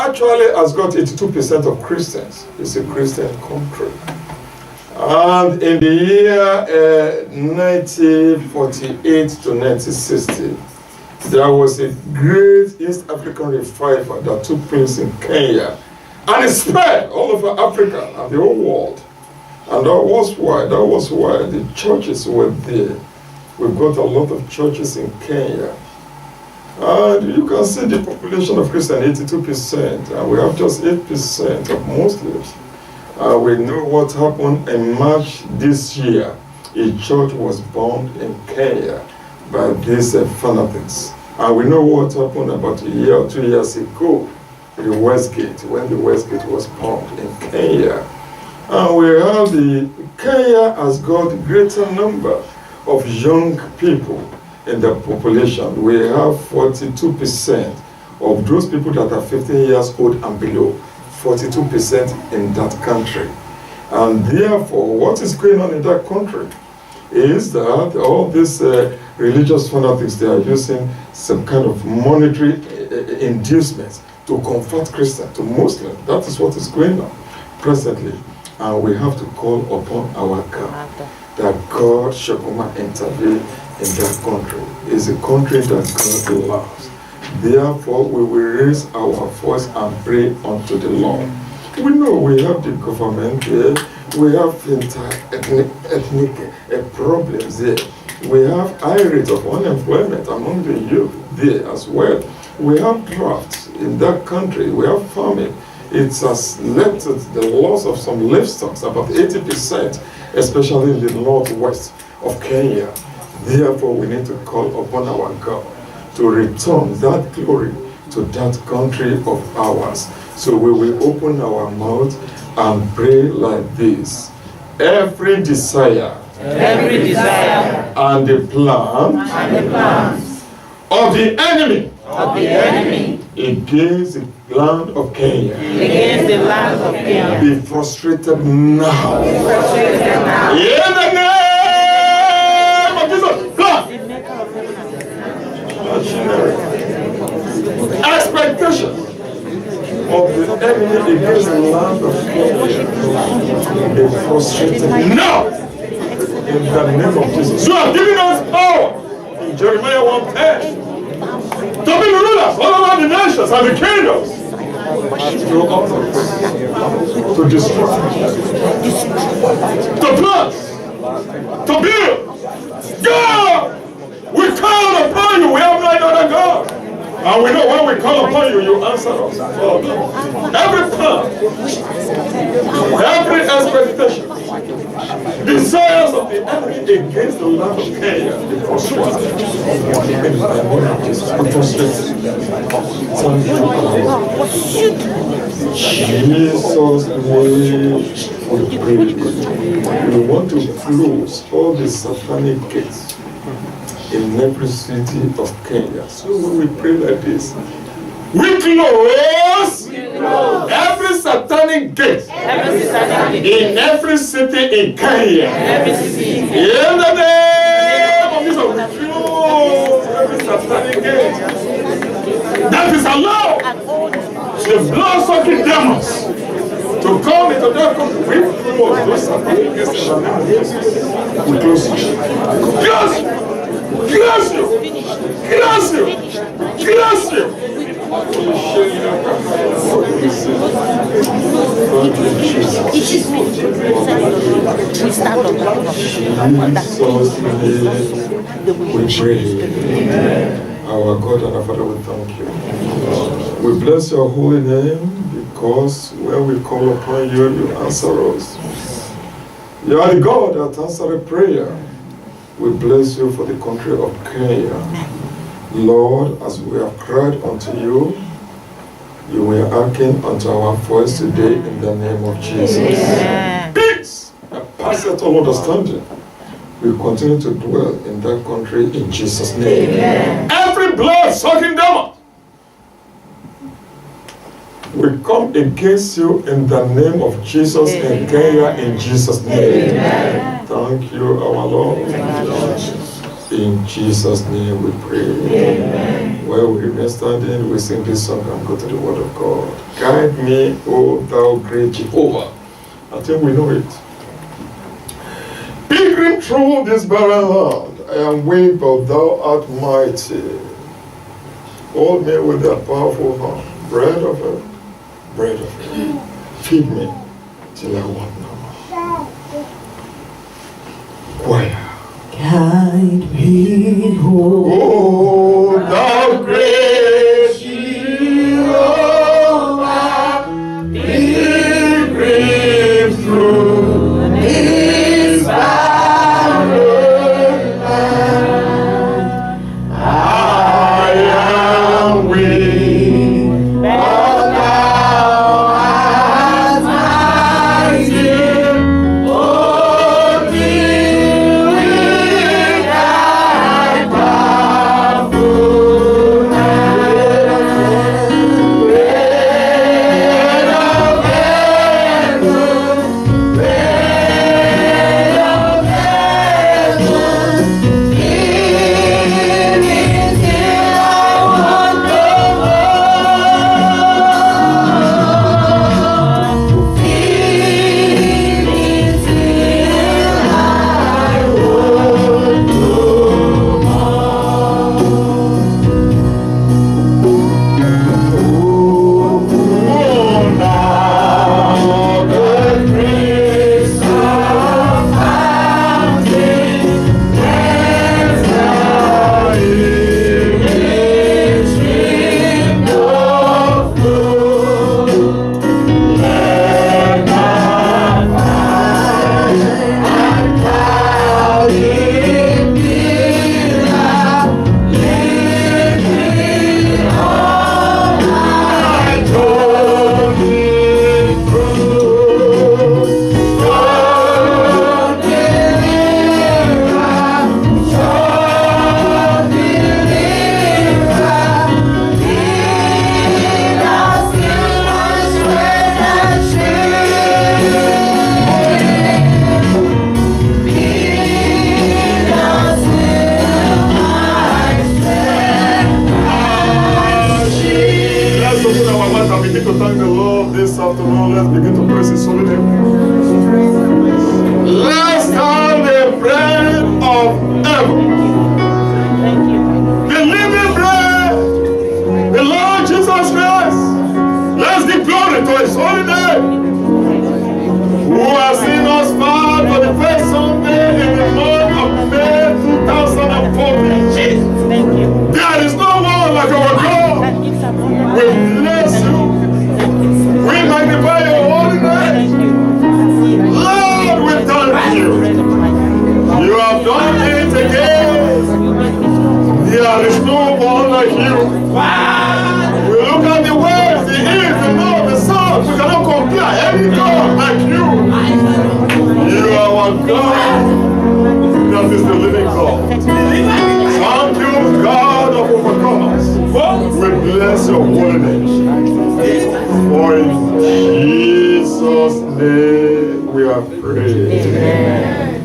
actually has got 82% of Christians. It's a Christian country. And in the year 1948 to 1960, there was a great East African revival that took place in Kenya. And it spread all over Africa and the whole world. And that was why the churches were there. We've got a lot of churches in Kenya. And you can see the population of Christians, 82%, and we have just 8% of Muslims. We know what happened in March this year. A church was bombed in Kenya by these fanatics. And we know what happened about a year or 2 years ago, the Westgate, when the Westgate was bombed in Kenya. And we have Kenya has got a greater number of young people in the population. We have 42% of those people that are 15 years old and below, 42% in that country. And therefore, what is going on in that country is that all these religious fanatics, they are using some kind of monetary inducements to convert Christians to Muslims. That is what is going on presently. And we have to call upon our God, that God should come and intervene in that country. It's a country that God loves. Therefore, we will raise our voice and pray unto the Lord. We know we have the government there. We have ethnic problems there. We have high rate of unemployment among the youth there as well. We have droughts in that country. We have famine. It has led to the loss of some livestock, about 80%, especially in the northwest of Kenya. Therefore, we need to call upon our God to return that glory to that country of ours. So we will open our mouth and pray like this. Every desire and the plans of the enemy against the land of Kenya, be frustrated now. In the name of Jesus. God. Expectation of the enemy against the land of Kenya, be frustrated now. In the name of Jesus. You are giving us power. In Jeremiah 1:10. To be rulers all over the nations and the kingdoms. To operate, to destroy, to plant, to build. God, we call upon you. We have no other God. And we know when we call upon you, you answer us. Every plan, every expectation, desires of the enemy against the land of Kenya, be frustrated. Jesus' name we pray. We want to close all the satanic gates in every city of Kenya. So when we pray like this, we close every satanic gate in every city in Kenya. In the name of Jesus, we close every satanic gate that is allowed the blood-sucking demons to come into that country. We close those satanic gates in the name of Jesus. We close it. Close it. Close you! Close you! Close you! We pray. Our God and our Father, we thank you. We bless your holy name because when we call upon you, you answer us. You are the God that answered a prayer. We bless you for the country of Kenya. Lord, as we have cried unto you, you will hearken unto our voice today in the name of Jesus. Amen. Peace and passeth all understanding. We continue to dwell in that country in Jesus' name. Amen. Every blood-sucking demon, we come against you in the name of Jesus. Amen. In Kenya in Jesus' name. Amen. Thank you, our Lord. In Jesus' name we pray. Amen. While we remain standing, we sing this song and go to the Word of God. Guide me, O thou great Jehovah. I think we know it. Pilgrim through this barren land, I am weak, but thou art mighty. Hold me with thy powerful hand. Bread of heaven, bread of heaven. Feed me till I want no more. Choir. Guide me, Oh, thou great Jehovah, pilgrim through this barren land. I am weak, but thou art mighty. Oh, deal with thy powerful hand. Bread of heaven, bread of heaven, give me till I want no more. Feed me till I want no more. Oh, now the grace of fountain has thy image streamed of blue. Let not fire and cloudy pillar lead me on thy journey through. God deliver, God deliver, lead us till my sweat and shame. Lead us till my sweat and shame. Let's open our mouth and begin to thank the Lord this afternoon. Let's begin to praise His holy name. Let's have the bread of heaven, the living bread, the Lord Jesus Christ. Let's give glory to His holy name, who has seen us part for the first Sunday in the month of May 2014. There is no one like our God. We bless you. We magnify your holy name. Lord, we thank you. You have done it again. There is no one like you. We look at the waves, the east, the north, the south. We cannot compare any God like you. You are our God. That is the living God. Thank you, God of overcomers. We bless your holy name. For in Jesus' name we are prayed.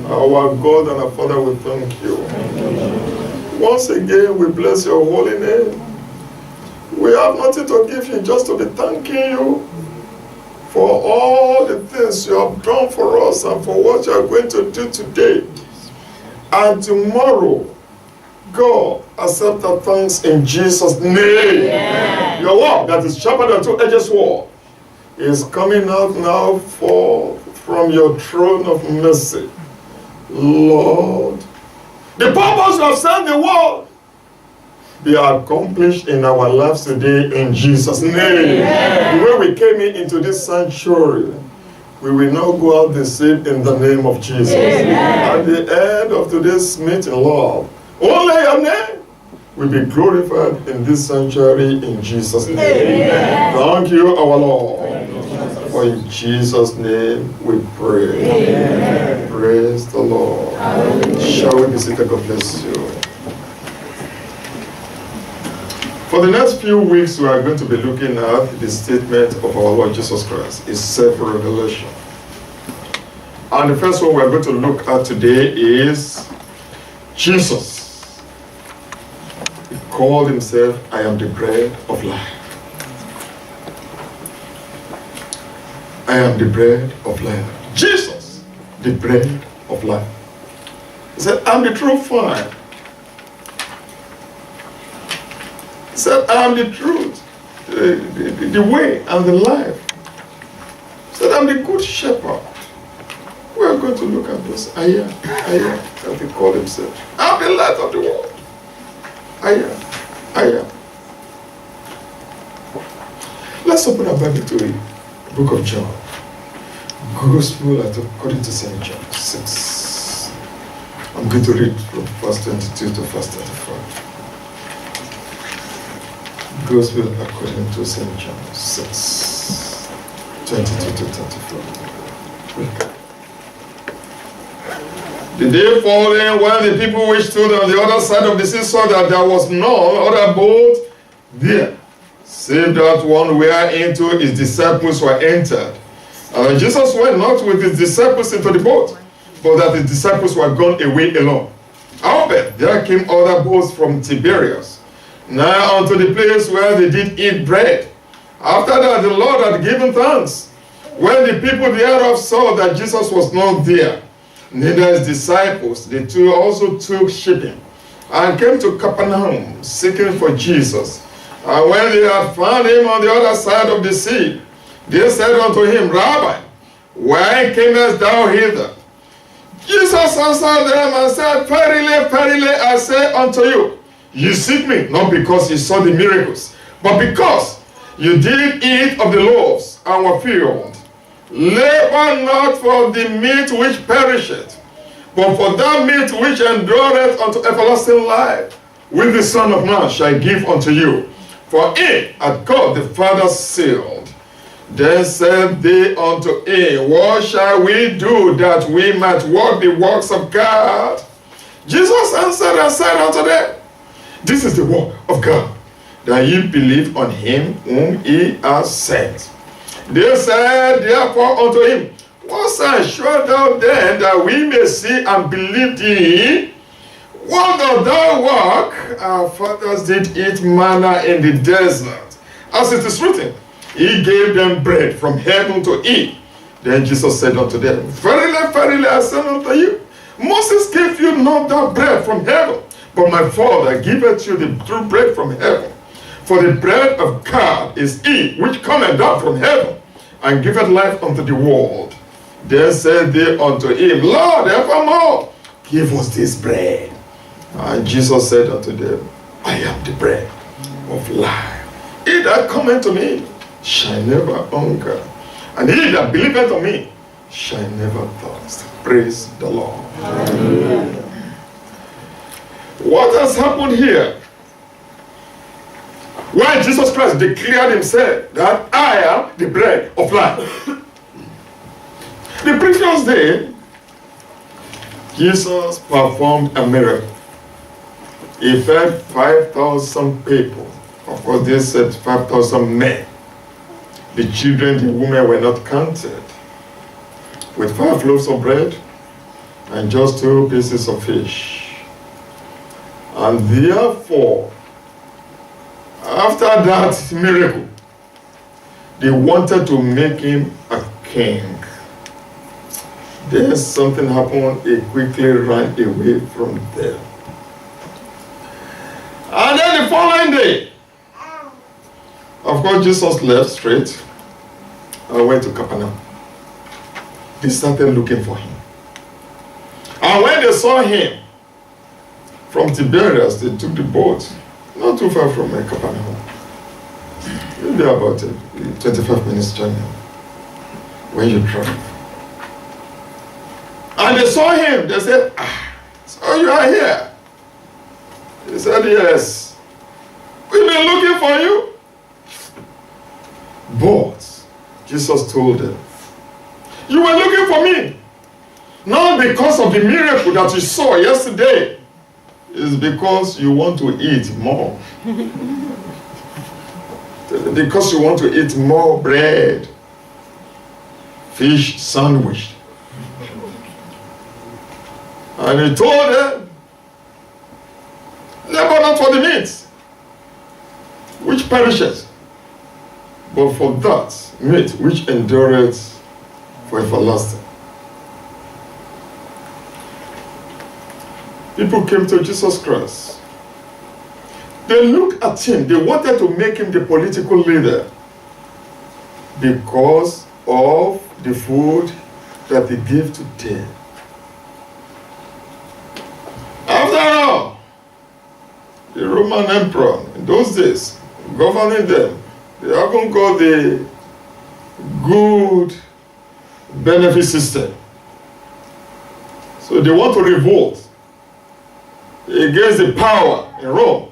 Our God and our Father, we thank you. Once again, we bless your holy name. We have nothing to give you, just to be thanking you for all the things you have done for us and for what you are going to do today. And tomorrow, God, accept our thanks in Jesus' name. Yeah. Your word, that is sharper than two-edged sword, is coming out now from your throne of mercy. Lord, the purpose of sending the word be accomplished in our lives today in Jesus' name. Yeah. The way we came into this sanctuary, we will now go out the same in the name of Jesus. Yeah. At the end of today's meeting, Lord, only your name will be glorified in this sanctuary in Jesus' name. Amen. Thank you, our Lord. For in Jesus' name we pray. Amen. Praise the Lord. Amen. Shall we be seated? God bless you. For the next few weeks, we are going to be looking at the statement of our Lord Jesus Christ, His self-revelation. And the first one we are going to look at today is Jesus, called himself, I am the bread of life. I am the bread of life. Jesus, the bread of life. He said, I'm the true vine. He said, I am the truth, the way and the life. He said, I'm the good shepherd. We are going to look at this. I am that he called himself. I'm the light of the world. I am. Let's open our Bible to the book of John. Gospel according to St. John 6. I'm going to read from verse 22 to verse 35. Gospel according to St. John 6, 22 to 34. The day following, when the people which stood on the other side of the sea saw that there was no other boat there, save that one whereinto his disciples were entered. And Jesus went not with his disciples into the boat, but that his disciples were gone away alone. Howbeit there came other boats from Tiberias, nigh unto the place where they did eat bread. After that the Lord had given thanks. When the people thereof saw that Jesus was not there, neither his disciples, the two also took shipping, and came to Capernaum, seeking for Jesus. And when they had found him on the other side of the sea, they said unto him, Rabbi, why camest thou hither? Jesus answered them and said, Verily, verily, I say unto you, you seek me, not because you saw the miracles, but because you did eat of the loaves and were filled. Labor not for the meat which perisheth, but for that meat which endureth unto everlasting life, which the Son of Man shall give unto you. For it hath God the Father sealed. Then said they unto him, What shall we do that we might work the works of God? Jesus answered and said unto them, This is the work of God, that ye believe on him whom he has sent. They said therefore unto him, What sign showest thou then, that we may see and believe thee? What dost thou work? Our fathers did eat manna in the desert. As it is written, He gave them bread from heaven to eat. Then Jesus said unto them, Verily, verily, I say unto you, Moses gave you not that bread from heaven, but my Father giveth you the true bread from heaven. For the bread of God is he which cometh down from heaven, and giveth life unto the world. Then said they unto him, Lord, evermore, give us this bread. And Jesus said unto them, I am the bread of life. He that cometh to me shall never hunger, and he that believeth on me shall never thirst. Praise the Lord. Amen. What has happened here? When Jesus Christ declared himself that I am the bread of life. The previous day, Jesus performed a miracle. He fed 5,000 people. Of course, they said 5,000 men. The children, the women were not counted. With 5 loaves of bread and just 2 pieces of fish. And therefore, after that miracle, they wanted to make him a king. Then something happened, he quickly ran away from them. And then the following day, of course, Jesus left straight and went to Capernaum. They started looking for him. And when they saw him from Tiberias, they took the boat, not too far from Capernaum. Maybe about a 25 minutes journey when you drive. And they saw him. They said, so you are here? He said, yes. We've been looking for you. But Jesus told them, you were looking for me, not because of the miracle that you saw yesterday. It's because you want to eat more. Because you want to eat more bread, fish sandwich. And he told them, labor not for the meat, which perishes, but for that meat which endureth for everlasting. People came to Jesus Christ. They looked at him. They wanted to make him the political leader because of the food that they gave to them. After all, the Roman emperor in those days, governing them, they haven't got the good benefit system. So they want to revolt against the power in Rome.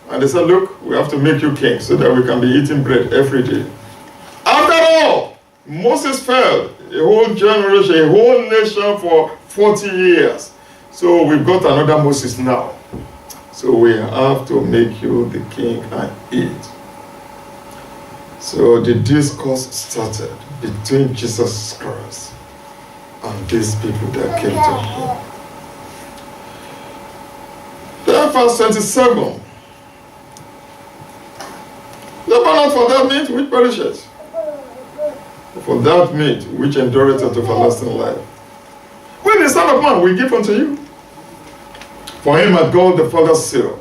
And they said, look, we have to make you king so that we can be eating bread every day. After all, Moses failed a whole generation, a whole nation for 40 years. So we've got another Moses now. So we have to make you the king and eat. So the discourse started between Jesus Christ and these people that came to him. Then verse 27. Labor not for that meat which perishes, for that meat which endureth unto everlasting life. When the Son of Man will give unto you, for him hath God the Father seal.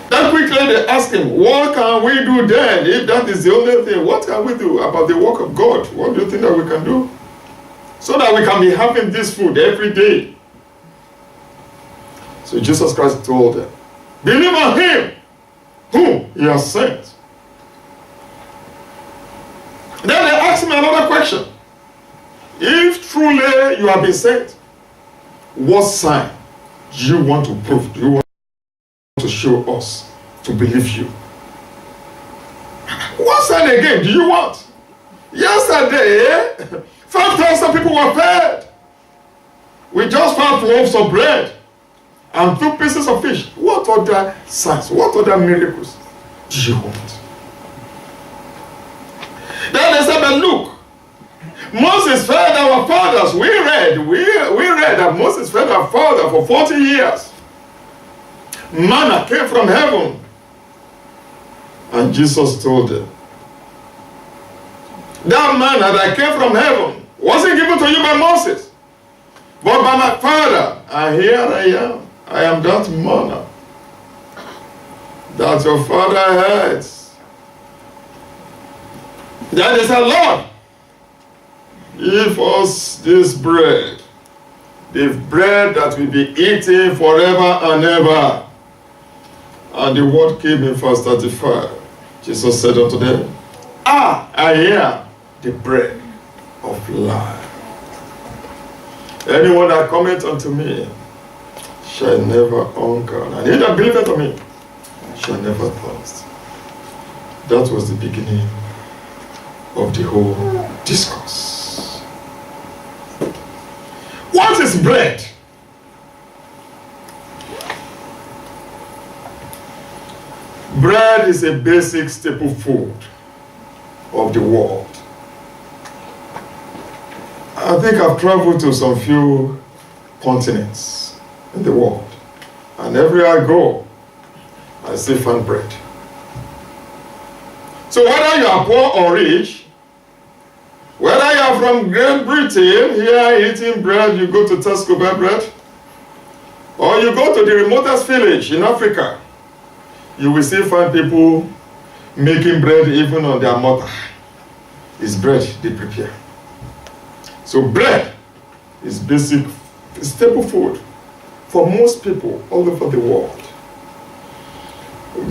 Then quickly they asked him, what can we do then if that is the only thing? What can we do about the work of God? What do you think that we can do? So that we can be having this food every day. So Jesus Christ told them, believe on him whom he has sent. Then they asked him another question. If truly you have been sent, what sign do you want to prove? Do you want to show us to believe you? What sign again do you want? Yesterday, 5,000 people were fed with just 5 loaves of bread and 2 pieces of fish. What other signs, what other miracles do you want? Then they said, but look, Moses fed our fathers. We read that Moses fed our father for 40 years. Manna came from heaven. And Jesus told them, that manna that came from heaven wasn't given to you by Moses, but by my Father. And here I am. I am that manna that your father had. Then they said, Lord, give us this bread, the bread that will be eaten forever and ever. And the word came in verse 35. Jesus said unto them, I am the bread of life. Anyone that cometh unto me shall never hunger, and he that believeth on me shall never thirst. That was the beginning of the whole discourse. What is bread? Bread is a basic staple food of the world. I think I've traveled to some few continents in the world, and everywhere I go, I still find bread. So whether you are poor or rich, whether you are from Great Britain, here eating bread, you go to Tesco buy bread, or you go to the remotest village in Africa, you will still find people making bread even on their mortar. It's bread they prepare. So bread is basic staple food for most people all over the world.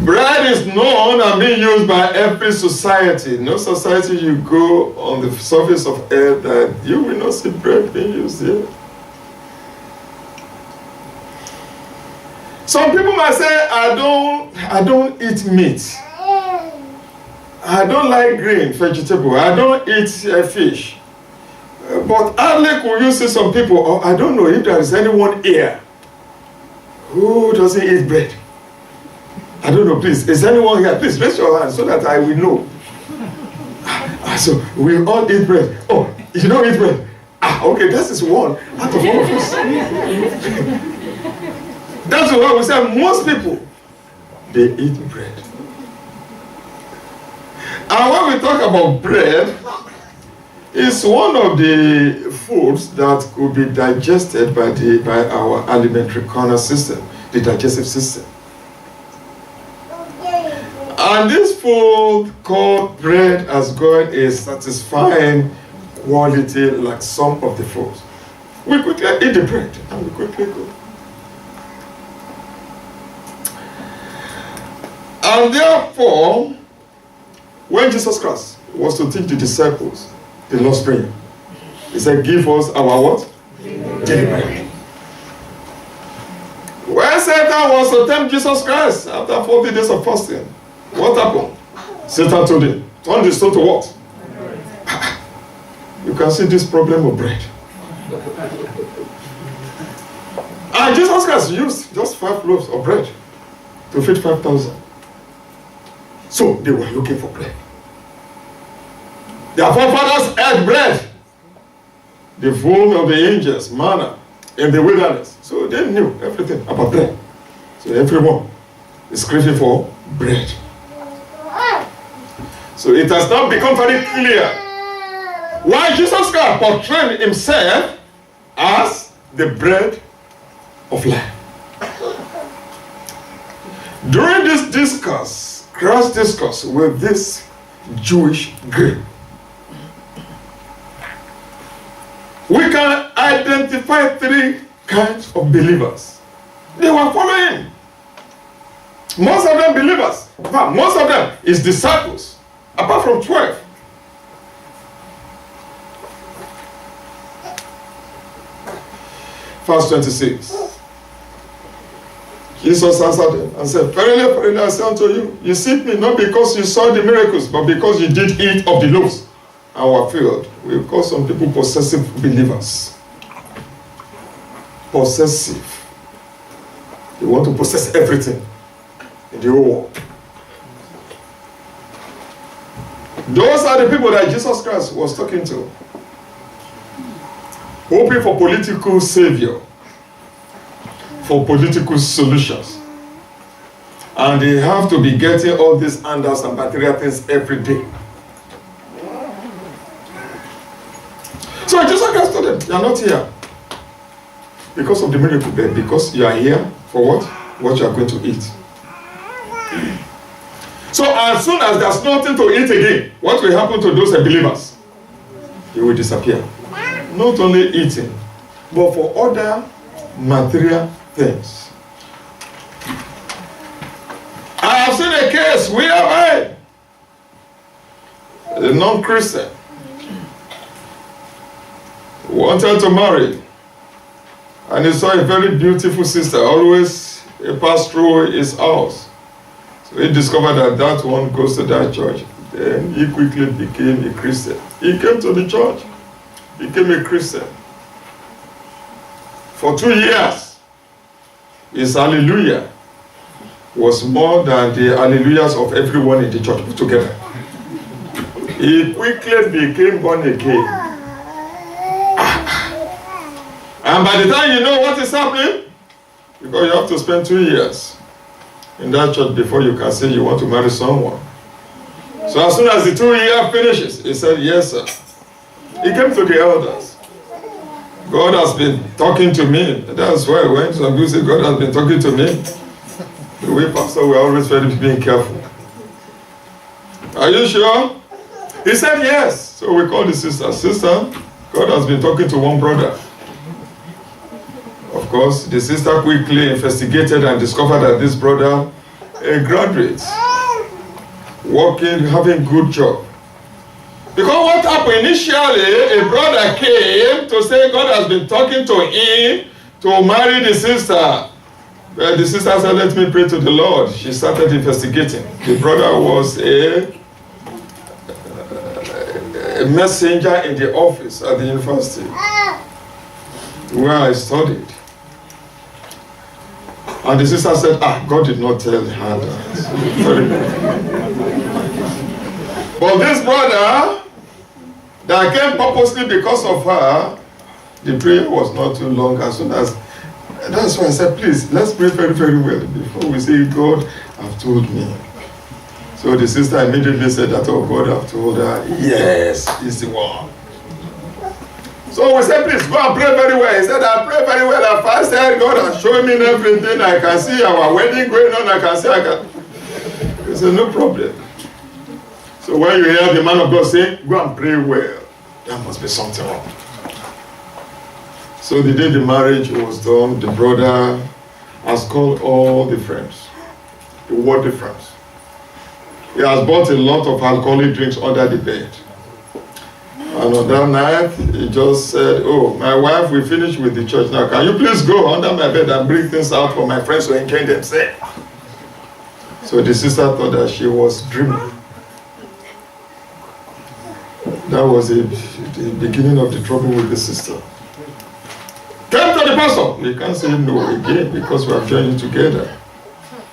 Bread is known and being used by every society. No society you go on the surface of earth that you will not see bread being used there. Some people might say, I don't eat meat. I don't like green vegetable. I don't eat fish. But hardly could you see some people, or I don't know if there is anyone here who doesn't eat bread. I don't know, please. Is anyone here? Please raise your hand so that I will know. So we all eat bread. Oh, you don't eat bread? Okay, that is one out of all of us. That's why we say most people they eat bread. And when we talk about bread, it's one of the foods that could be digested by our alimentary corner system, the digestive system. And this food called bread has got a satisfying quality like some of the foods. We quickly eat the bread and we quickly go. And therefore, when Jesus Christ was to teach the disciples the Lord's Prayer, he said, give us our what? Daily bread. When Satan was to tempt Jesus Christ after 40 days of fasting, what happened? Satan told him, turn the stone to what? You can see this problem of bread. And Jesus Christ used just 5 loaves of bread to feed 5,000. So they were looking for bread. Their forefathers ate bread, the food of the angels, manna, in the wilderness. So they knew everything about bread. So everyone is craving for bread. So it has now become very clear why Jesus Christ portrayed himself as the bread of life. During this discourse, Christ's discourse with this Jewish group, we can identify 3 kinds of believers. They were following. Most of them believers. In fact, most of them is disciples, apart from 12. Verse 26. Jesus answered them and said, verily, verily, I say unto you, you seek me not because you saw the miracles, but because you did eat of the loaves and were filled. We call some people possessive believers. Possessive. They want to possess everything in the whole world. Those are the people that Jesus Christ was talking to, hoping for political savior, for political solutions. And they have to be getting all these handouts and material things every day. So Jesus Christ told them, you are not here because of the miracle, but because you are here for what? What you are going to eat. So as soon as there's nothing to eat again, what will happen to those believers? They will disappear. Not only eating, but for other material things. I have seen a case where a non-Christian wanted to marry, and he saw a very beautiful sister always pass through his house. So he discovered that that one goes to that church. Then he quickly became a Christian. He came to the church, became a Christian. For 2 years, his hallelujah was more than the hallelujahs of everyone in the church put together. He quickly became born again. And by the time you know what is happening, because you have to spend 2 years in that church before you can say you want to marry someone. So as soon as the 2 year finishes, he said, yes, sir. He came to the elders. God has been talking to me. That's why when some people say God has been talking to me, we pastor, we're always very being careful. Are you sure? He said yes. So we called the sister. Sister, God has been talking to one brother. Of course, the sister quickly investigated and discovered that this brother, a graduate, working, having good job. Because what happened initially, a brother came to say God has been talking to him to marry the sister. But the sister said, let me pray to the Lord. She started investigating. The brother was a messenger in the office at the university where I studied. And the sister said, God did not tell her that. Very good. But this brother that came purposely because of her, the prayer was not too long. As soon as, that's why I said, please, let's pray very, very well before we say God have told me. So the sister immediately said that, oh, God have told her, yes, he's the one. So we said, please go and pray very well. He said, I pray very well. I fasted. God has shown me everything. I can see our wedding going on. I can see. He said, no problem. So when you hear the man of God say, go and pray well, there must be something wrong. So the day the marriage was done, the brother has called all the friends, the worthy friends. He has bought a lot of alcoholic drinks under the bed. And on that night, he just said, oh, my wife, we finished with the church now. Can you please go under my bed and bring things out for my friends to enjoy themselves? So the sister thought that she was dreaming. That was the beginning of the trouble with the sister. Came to the pastor. We can't say no again because we have joined together.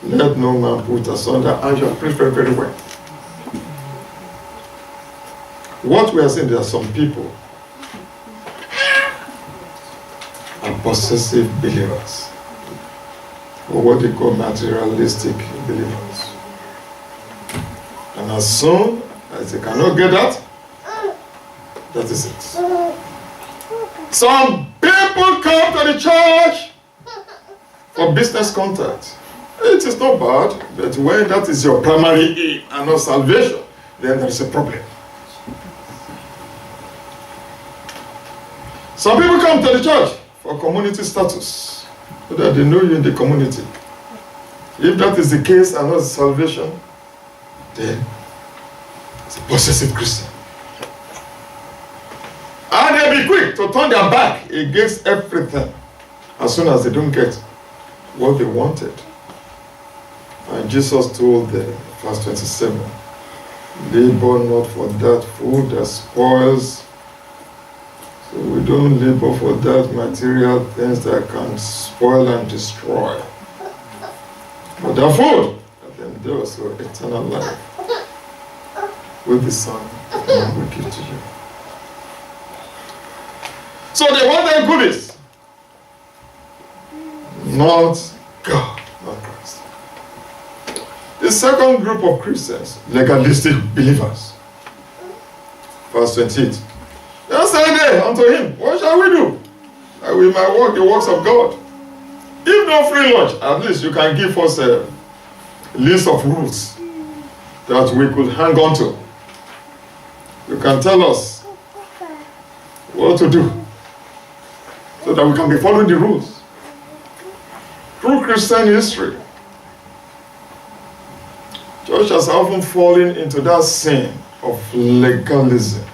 Let no man put asunder, and you have prayed very, very well. What we are saying, there are some people are possessive believers, or what they call materialistic believers. And as soon as they cannot get that, that is it. Some people come to the church for business contact. It is not bad, but when that is your primary aim and not salvation, then there is a problem. Some people come to the church for community status, so that they know you in the community. If that is the case and not salvation, then it's a possessive Christian. And they'll be quick to turn their back against everything as soon as they don't get what they wanted. And Jesus told them, verse 27, labor not for that food that spoils. So we don't labor for that material things that can spoil and destroy. But the food that endures for eternal life with the Son that God will give to you. So they want their goodies, not God, not Christ. The second group of Christians, legalistic believers. Verse 28. They said unto him, what shall we do? That we might work the works of God. If no free lunch, at least you can give us a list of rules that we could hang on to. You can tell us what to do so that we can be following the rules. Through Christian history, church has often fallen into that sin of legalism.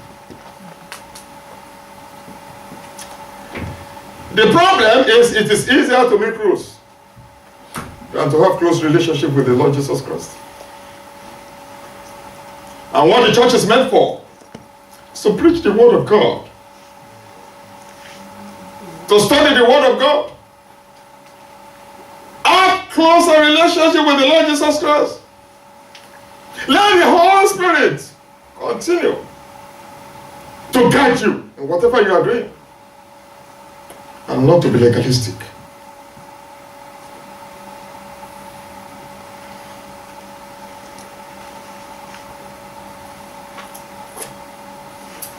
The problem is it is easier to make rules than to have close relationship with the Lord Jesus Christ. And what the church is meant for is to preach the word of God, to study the word of God, have closer relationship with the Lord Jesus Christ. Let the Holy Spirit continue to guide you in whatever you are doing, and not to be legalistic.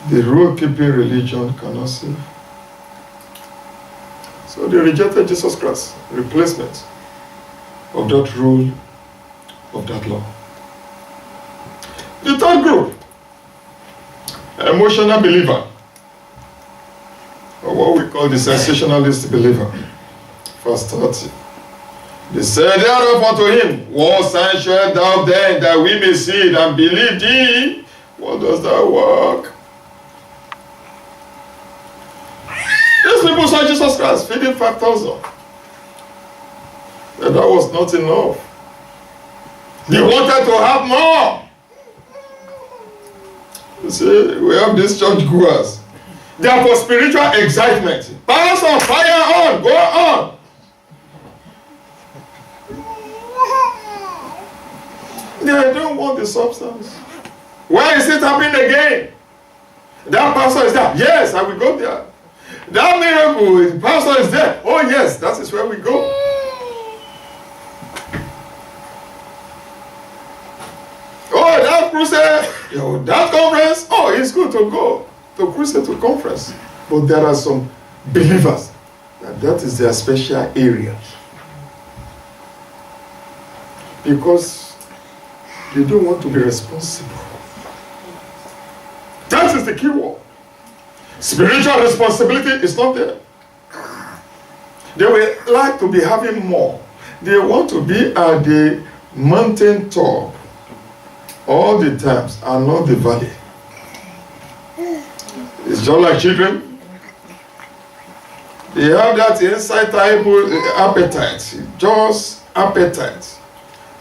The rule-keeping religion cannot save. So they rejected Jesus Christ, replacement of that rule, of that law. The third group, emotional believer, or what we call the sensationalist believer. Verse 30. They said thereof unto him, what sign shalt thou then, that we may see it and believe thee? What does that work? These people saw Jesus Christ feeding 5,000. But that was not enough. They wanted to have more. You see, we have these church goers. They are for spiritual excitement. Pass on, fire on, go on. They don't want the substance. Why is it happening again? That pastor is there. Yes, I will go there. That miracle, the pastor is there. Oh yes, that is where we go. that conference, oh, it's good to go to crusade, to conference. But there are some believers that is their special area. Because they don't want to be responsible. That is the key word. Spiritual responsibility is not there. They would like to be having more. They want to be at the mountain top all the times and not the valley. It's just like children. They have that insatiable appetite, just appetite.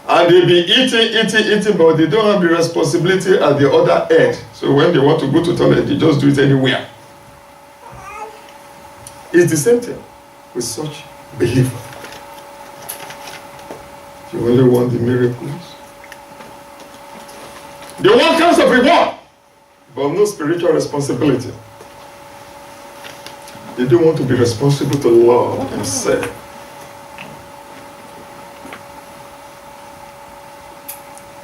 And they be eating, but they don't have the responsibility at the other end. So when they want to go to the toilet, they just do it anywhere. It's the same thing with such believer. You only want the miracles. They want kinds of reward, but no spiritual responsibility. They don't want to be responsible to Lord Himself.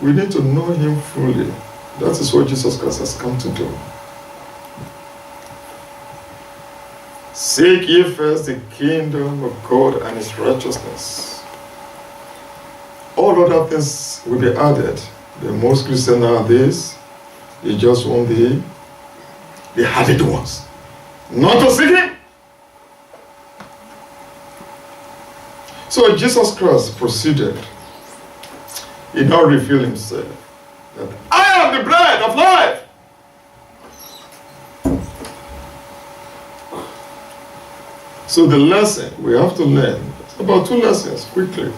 We need to know Him fully. That is what Jesus Christ has come to do. Seek ye first the kingdom of God and His righteousness. All other things will be added. The most Christian nowadays, they just want the added ones. Not to seek Him. So Jesus Christ proceeded. He now revealed Himself that I am the bread of life. So the lesson we have to learn, about two lessons quickly.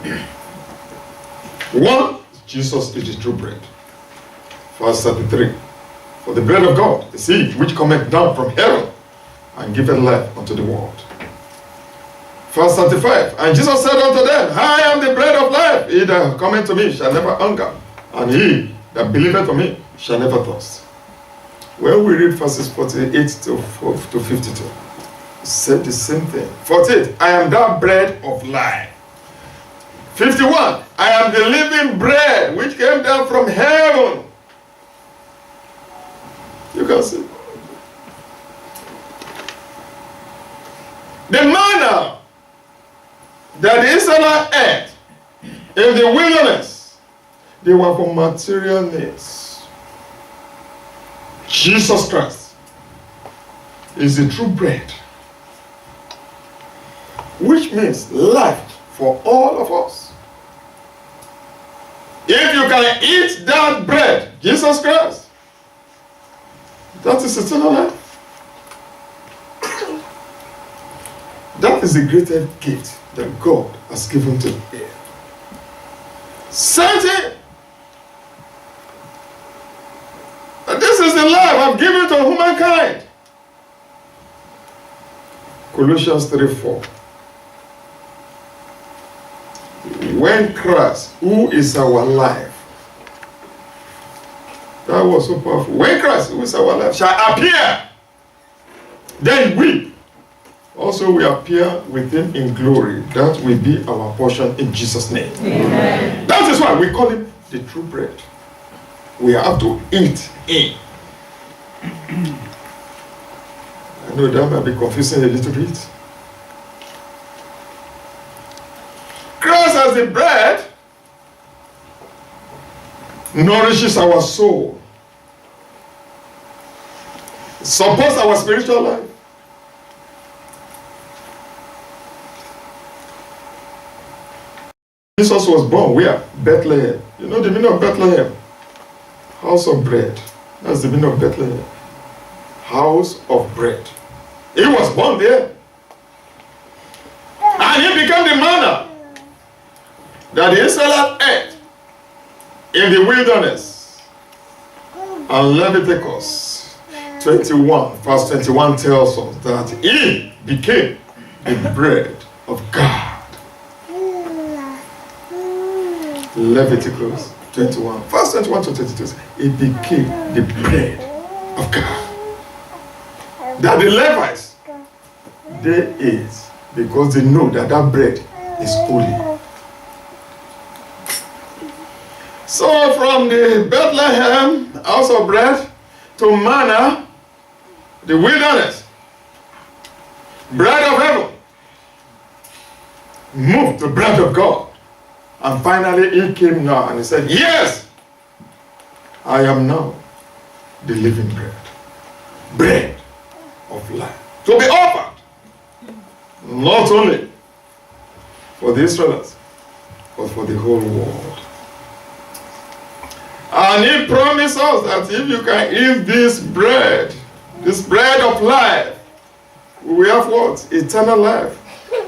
One, Jesus is the true bread. Verse 33. For the bread of God, the seed which cometh down from heaven and giveth life unto the world. Verse 35. And Jesus said unto them, I am the bread of life. He that cometh to me shall never hunger, and he that believeth on me shall never thirst. When we read verses 48 to 52, it said the same thing. 48. I am that bread of life. 51. I am the living bread which came down from heaven. You can see. The manna that the Israelites ate in the wilderness, they were for material needs. Jesus Christ is the true bread, which means life for all of us. If you can eat that bread, Jesus Christ, that is eternal life. That is the greatest gift that God has given to you. Certain. And this is the life I've given to humankind. Colossians 3:4. When Christ, who is our life, that was so powerful. When Christ, who is our life, shall appear, then we also will appear with Him in glory. That will be our portion in Jesus' name. Amen. That is why we call Him the true bread. We have to eat Him. I know that might be confusing a little bit. Christ as the bread nourishes our soul, supports our spiritual life. Jesus was born where? Bethlehem. You know the meaning of Bethlehem? House of bread. That's the meaning of Bethlehem. House of bread. He was born there. And He became the manna that the Israelites ate in the wilderness. And Leviticus 21, verse 21 tells us that He became the bread of God. Leviticus 21, verse 21 to 22, it became the bread of God. That the Levites, they ate because they know that that bread is holy. So from the Bethlehem house of bread to manna, the wilderness, bread of heaven, moved to bread of God. And finally he came now and he said, yes, I am now the living bread. Bread of life. To be offered. Not only for the Israelites, but for the whole world. And he promised us that if you can eat this bread of life, we have what? Eternal life.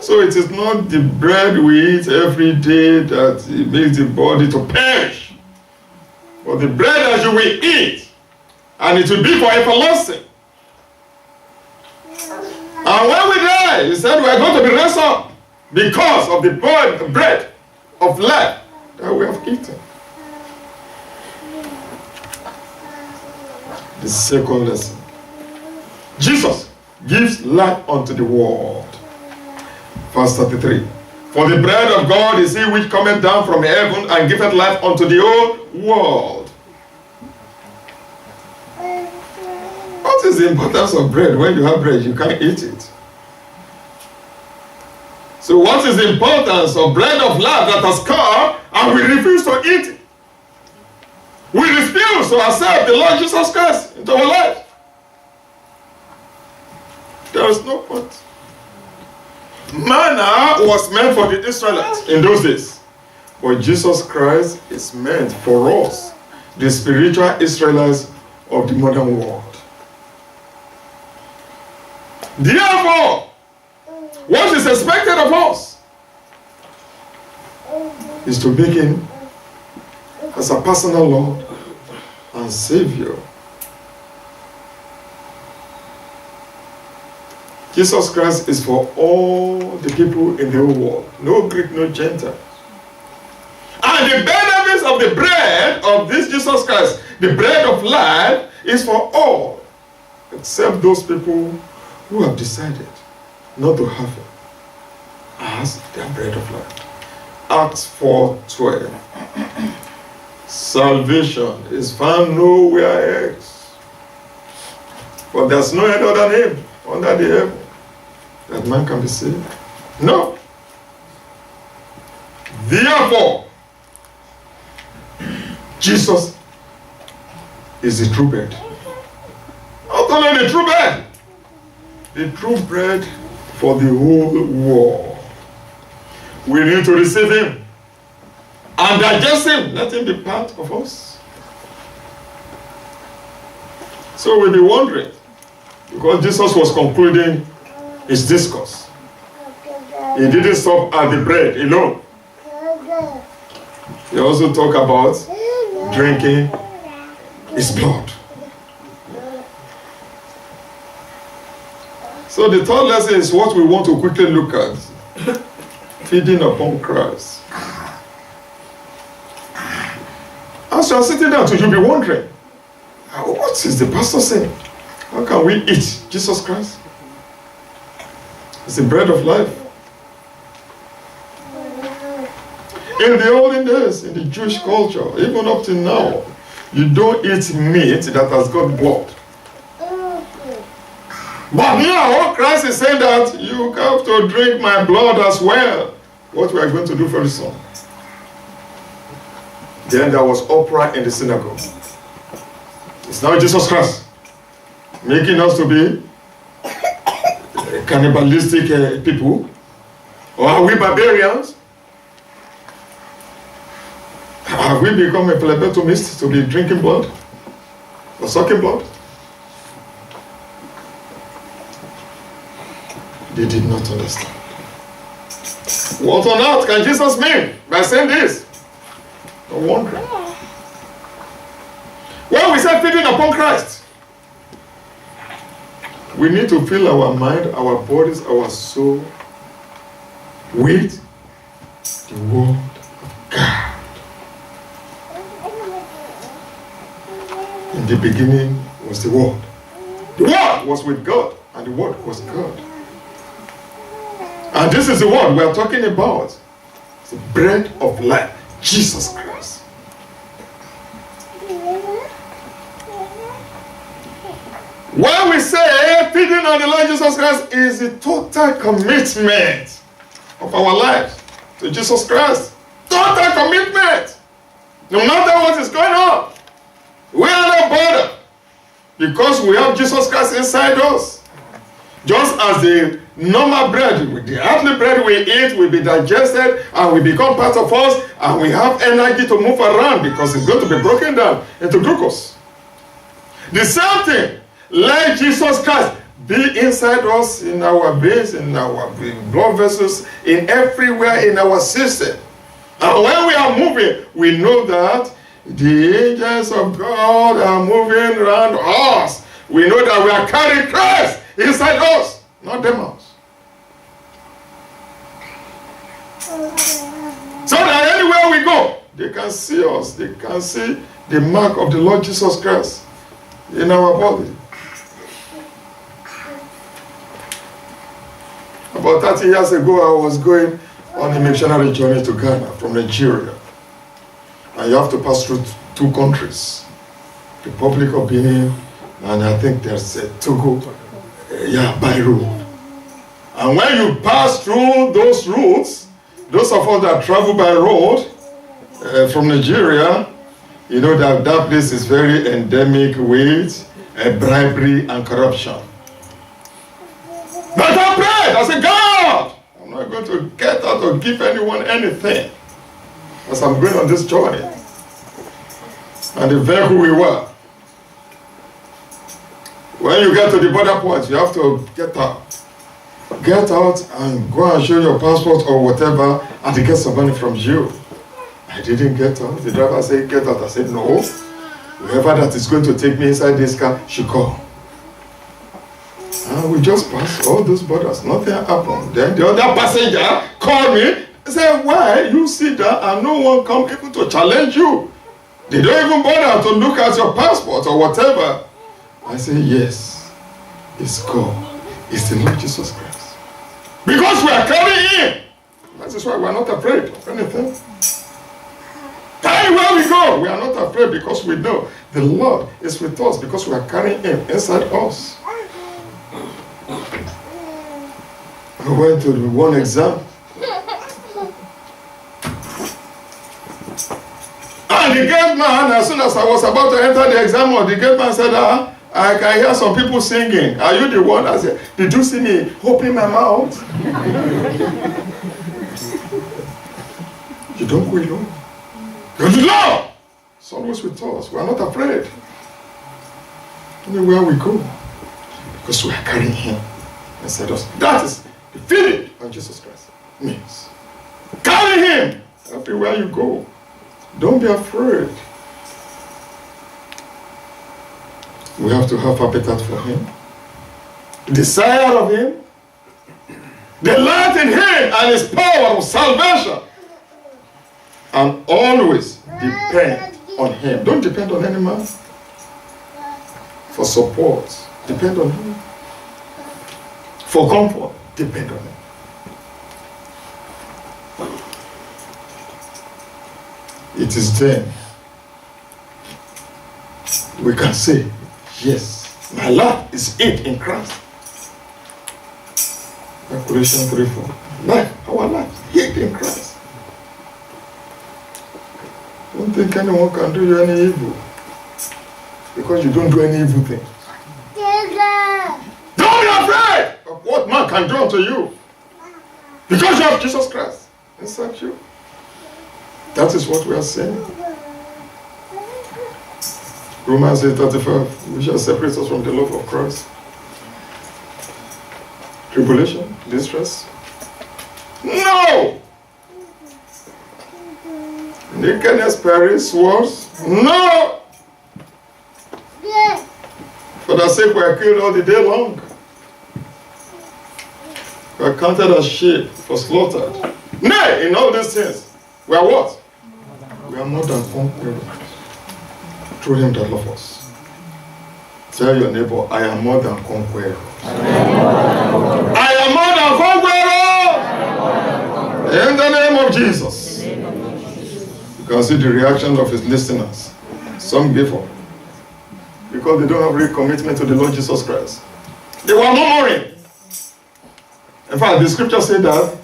So it is not the bread we eat every day that it makes the body to perish. But the bread that you will eat, and it will be for everlasting. And when we die, he said we are going to be raised up because of the bread of life that we have eaten. The second lesson. Jesus gives life unto the world. Verse 33. For the bread of God is he which cometh down from heaven and giveth life unto the whole world. What is the importance of bread? When you have bread, you can't eat it. So what is the importance of bread of life that has come and we refuse to eat it? We refuse to accept the Lord Jesus Christ into our life. There is no point. Manna was meant for the Israelites in those days. But Jesus Christ is meant for us, the spiritual Israelites of the modern world. Therefore, what is expected of us is to make him as a personal Lord and Savior. Jesus Christ is for all the people in the whole world. No Greek, no Gentile. And the benefits of the bread of this Jesus Christ, the bread of life, is for all, except those people who have decided not to have it as their bread of life. Acts 4:12. Salvation is found nowhere else. For there's no any other name under the heaven that man can be saved. No. Therefore, Jesus is the true bread. Not only the true bread, the true bread for the whole world. We need to receive him and digest him. Let him be part of us. So we'll be wondering, because Jesus was concluding his discourse. He didn't stop at the bread alone. He also talked about drinking his blood. So the third lesson is what we want to quickly look at. Feeding upon Christ. As you are sitting down, you'll be wondering, what is the pastor saying? How can we eat Jesus Christ? It's the bread of life. In the olden days, in the Jewish culture, even up to now, you don't eat meat that has got blood. But now, Christ is saying that you have to drink my blood as well. What we are going to do very soon. Then there was uproar in the synagogue. It's now Jesus Christ making us to be cannibalistic people. Or are we barbarians? Have we become a phlebotomist to be drinking blood? Or sucking blood? They did not understand. What on earth can Jesus mean by saying this? No wonder. When we say feeding upon Christ, we need to fill our mind, our bodies, our soul with the Word of God. In the beginning was the Word. The Word was with God, and the Word was God. And this is the Word we are talking about. It's the bread of life, Jesus Christ. When we say feeding on the Lord Jesus Christ is the total commitment of our lives to Jesus Christ. Total commitment. No matter what is going on. We are not bothered. Because we have Jesus Christ inside us. Just as the normal bread, the earthly bread we eat will be digested and will become part of us, and we have energy to move around because it's going to be broken down into glucose. The same thing, let Jesus Christ be inside us, in our veins, in our blood vessels, in everywhere in our system. And when we are moving, we know that the angels of God are moving around us. We know that we are carrying Christ inside us, not demons. So that anywhere we go, they can see us. They can see the mark of the Lord Jesus Christ in our body. About 30 years ago, I was going on a missionary journey to Ghana from Nigeria. And you have to pass through two countries, Republic of Benin, and I think there's Togo, by road. And when you pass through those routes, those of us that travel by road from Nigeria, you know that that place is very endemic with bribery and corruption. But I prayed, I said, God, I'm not going to get out or give anyone anything as I'm going on this journey. And the vehicle we were. When you get to the border point, you have to get out. Get out and go and show your passport or whatever and they get some money from you. I didn't get out. The driver said, get out. I said, no. Whoever that is going to take me inside this car should come. And we just passed all those borders. Nothing happened. Then the other passenger called me. I said, why? You sit there and no one come even to challenge you. They don't even bother to look at your passport or whatever. I say, yes, it's God. It's the Lord Jesus Christ. Because we are carrying Him. That is why we are not afraid of anything. Anywhere we go, we are not afraid because we know the Lord is with us because we are carrying Him inside us. I went to one exam. And the gate man, as soon as I was about to enter the exam hall, the gate man said, I can hear some people singing. Are you the one? I said, did you see me open my mouth? You don't go alone. You're the Lord. It's always with us. We are not afraid. Anywhere we go. Because we are carrying Him inside us. That is the feeling of Jesus Christ. Means. Carry Him everywhere you go. Don't be afraid. We have to have appetite for Him. Desire of Him. Delight in Him and His power of salvation. And always depend on Him. Don't depend on any man. For support, depend on Him. For comfort, depend on Him. It is then we can say, yes, my life is hid in Christ. Colossians 3:4. Life, our life, hid in Christ. Don't think anyone can do you any evil because you don't do any evil thing. Don't be afraid of what man can do unto you because you have Jesus Christ inside you. That is what we are saying. Romans 8:35. We shall separate us from the love of Christ. Tribulation, distress. No! Nakedness, peril, swords. No! For the sake we are killed all the day long. We are counted as sheep for slaughtered. Nay, in all these things, we are what? We are more than conquerors through Him that loves us. Tell your neighbor, I am more than conqueror. I am more than conqueror. In the name of Jesus. You can see the reaction of His listeners. Some gave up. because they don't have real commitment to the Lord Jesus Christ. They were murmuring. In fact, the scripture said that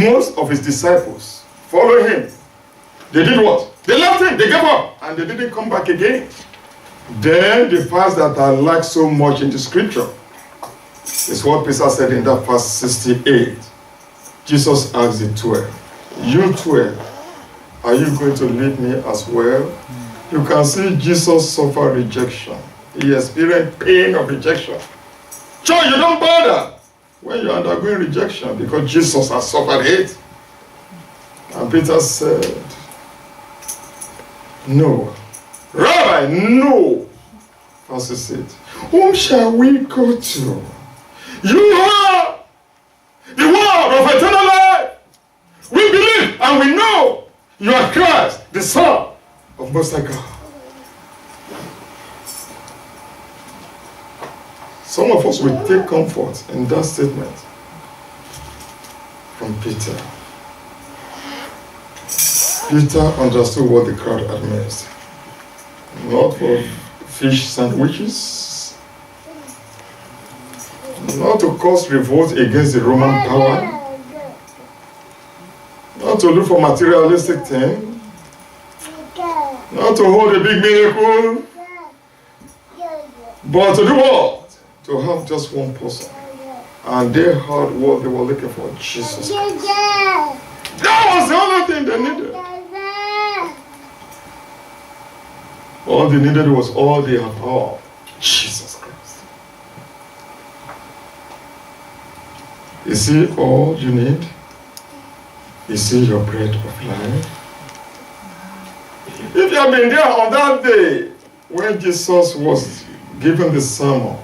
most of his disciples following him. They did what? They left him, they gave up, and they didn't come back again. Then the verse that I like so much in the scripture is what Peter said in that verse 68. Jesus asked the 12, you 12, are you going to leave me as well? You can see Jesus suffer rejection. He experienced pain of rejection. Sure, you don't bother when you're undergoing rejection because Jesus has suffered it. And Peter said, no. Rabbi, no. Verse 8. Whom shall we go to? You are the word of eternal life. We believe and we know you are Christ, the Son of Most High God. Some of us will take comfort in that statement from Peter. Peter understood what the crowd had missed. Not for fish sandwiches, not to cause revolt against the Roman power, not to look for materialistic things, not to hold a big miracle, but to do what? To have just one person. And they heard what they were looking for, Jesus Christ. That was the only thing they needed. All they needed was all they have heard, Jesus Christ. Is He all you need? Is He your bread of life? If you have been there on that day when Jesus was given the sermon,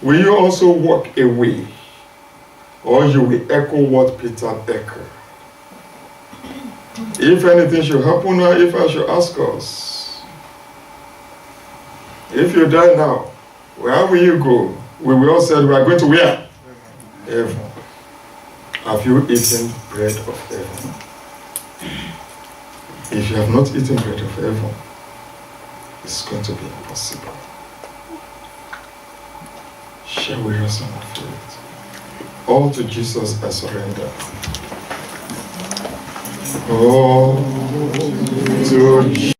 will you also walk away? Or you will echo what Peter echoed? If anything should happen now, if I should ask us, if you die now, where will you go? We will all say we are going to where? Heaven. Have you eaten bread of heaven? If you have not eaten bread of heaven, it's going to be impossible. Shall we rest on our feet? All to Jesus I surrender. All to Jesus.